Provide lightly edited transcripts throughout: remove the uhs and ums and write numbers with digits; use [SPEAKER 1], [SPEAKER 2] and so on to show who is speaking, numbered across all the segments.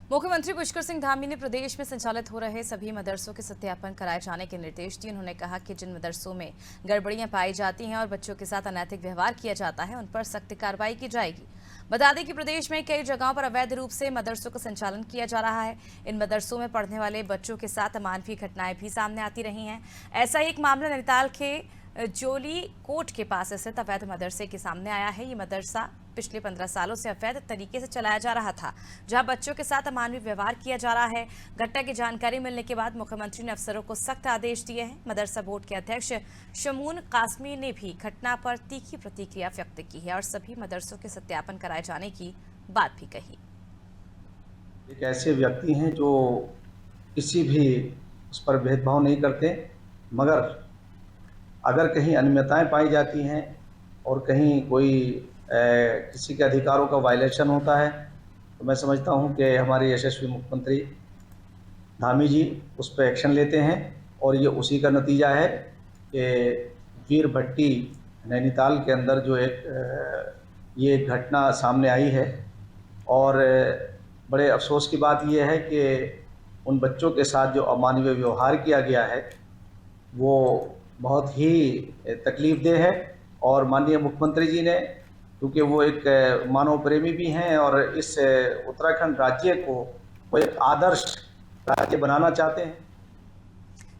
[SPEAKER 1] मुख्यमंत्री पुष्कर सिंह धामी ने प्रदेश में संचालित हो रहे सभी मदरसों के सत्यापन कराए जाने के निर्देश दिए। उन्होंने कहा कि जिन मदरसों में गड़बड़ियां पाई जाती हैं और बच्चों के साथ अनैतिक व्यवहार किया जाता है, उन पर सख्त कार्रवाई की जाएगी। बता दें कि प्रदेश में कई जगहों पर अवैध रूप से मदरसों का संचालन किया जा रहा है। इन मदरसों में पढ़ने वाले बच्चों के साथ अमानवीय घटनाएं भी सामने आती रही हैं। ऐसा ही एक मामला नैनीताल के जोली कोट के पास स्थित अवैध मदरसे के सामने आया है। ये मदरसा पिछले 15 सालों से अवैध तरीके से चलाया जा रहा था, जहां बच्चों के साथ अमानवीय व्यवहार किया जा रहा है। घटना की जानकारी मिलने के बाद मुख्यमंत्री ने अफसरों को सख्त आदेश दिए हैं। मदरसा बोर्ड के अध्यक्ष शमून कासमी ने भी घटना पर तीखी प्रतिक्रिया व्यक्त की है और सभी मदरसों के सत्यापन कराए जाने की बात भी कही।
[SPEAKER 2] एक ऐसे व्यक्ति हैं जो किसी भी उस पर भेदभाव नहीं करते, मगर अगर कहीं अनियमितताएं पाई जाती हैं और कहीं कोई किसी के अधिकारों का वायलेशन होता है, तो मैं समझता हूं कि हमारे यशस्वी मुख्यमंत्री धामी जी उस पर एक्शन लेते हैं। और ये उसी का नतीजा है कि वीर भट्टी नैनीताल के अंदर जो ये एक घटना सामने आई है। और बड़े अफसोस की बात यह है कि उन बच्चों के साथ जो अमानवीय व्यवहार किया गया है वो बहुत ही तकलीफदेह है। और माननीय मुख्यमंत्री जी ने, क्योंकि वो एक मानव प्रेमी भी हैं और इस उत्तराखंड राज्य को वो एक आदर्श राज्य बनाना चाहते हैं।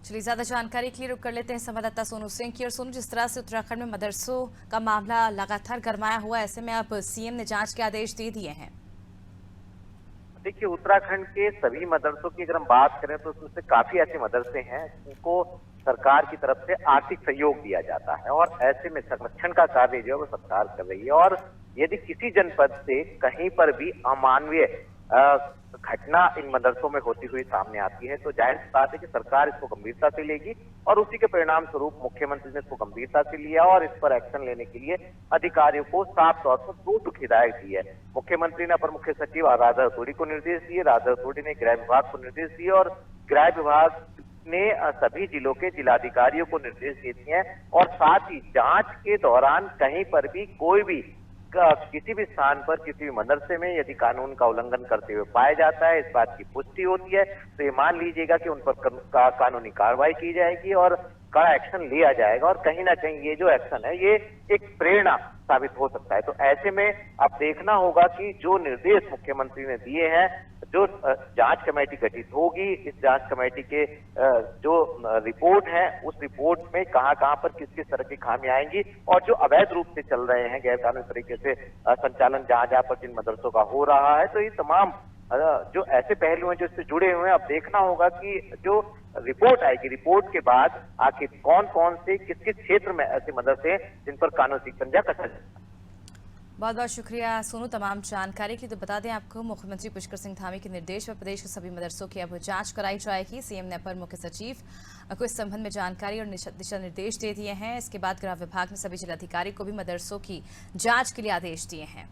[SPEAKER 1] चलिए, ज्यादा जानकारी के लिए रुक कर लेते हैं संवाददाता सोनू सिंह की। और सोनू, जिस तरह से उत्तराखंड में मदरसों का मामला लगातार गरमाया हुआ है, ऐसे में अब सीएम ने जांच के आदेश दे दिए हैं।
[SPEAKER 3] देखिए, उत्तराखंड के सभी मदरसों की अगर हम बात करें तो उसमें से काफी ऐसे मदरसे हैं जिनको सरकार की तरफ से आर्थिक सहयोग दिया जाता है और ऐसे में संरक्षण का कार्य जो है वो सरकार कर रही है। और यदि किसी जनपद से कहीं पर भी अमानवीय घटना इन मदरसों में होती हुई सामने आती है तो जाहिर सी बात है कि सरकार इसको गंभीरता से लेगी और उसी के परिणाम स्वरूप मुख्यमंत्री ने इसको गंभीरता से लिया और इस पर एक्शन लेने के लिए अधिकारियों को साफ तौर पर दो टूक हिदायत दी है। मुख्यमंत्री ने अपर मुख्य सचिव राधा रतूड़ी को निर्देश दिए, राधा रतूड़ी ने गृह विभाग को निर्देश दिए और गृह विभाग ने सभी जिलों के जिलाधिकारियों को निर्देश दे दिए हैं। और साथ ही जांच के दौरान कहीं पर भी कोई भी किसी भी स्थान पर किसी भी मदरसे में यदि कानून का उल्लंघन करते हुए पाया जाता है, इस बात की पुष्टि होती है, तो ये मान लीजिएगा कि उन पर कानूनी कार्रवाई की जाएगी और कड़ा एक्शन लिया जाएगा। और कहीं ना कहीं ये जो एक्शन है ये एक प्रेरणा साबित हो सकता है। तो ऐसे में अब देखना होगा कि जो निर्देश मुख्यमंत्री ने दिए हैं, जो जांच कमेटी गठित होगी, इस जांच कमेटी के जो रिपोर्ट है उस रिपोर्ट में कहां कहां पर किस किस तरह की खामियां आएंगी और जो अवैध रूप से चल रहे हैं, गैर कानूनी तरीके से संचालन जहां जहां पर जिन मदरसों का हो रहा है, तो ये तमाम जो ऐसे पहलू हैं जो इससे जुड़े हुए हैं, अब देखना होगा कि जो रिपोर्ट आएगी, रिपोर्ट के बाद आखिर कौन कौन से किस किस क्षेत्र में ऐसे मदरसे हैं जिन पर कानून शिकंजा कसा जाए।
[SPEAKER 1] बहुत बहुत शुक्रिया सोनू तमाम जानकारी के लिए। तो बता दें आपको, मुख्यमंत्री पुष्कर सिंह धामी के निर्देश पर प्रदेश के सभी मदरसों की अब जांच कराई जाएगी। सीएम ने अपर मुख्य सचिव को इस संबंध में जानकारी और दिशा निर्देश दे दिए हैं। इसके बाद गृह विभाग ने सभी जिलाधिकारी को भी मदरसों की जांच के लिए आदेश दिए हैं।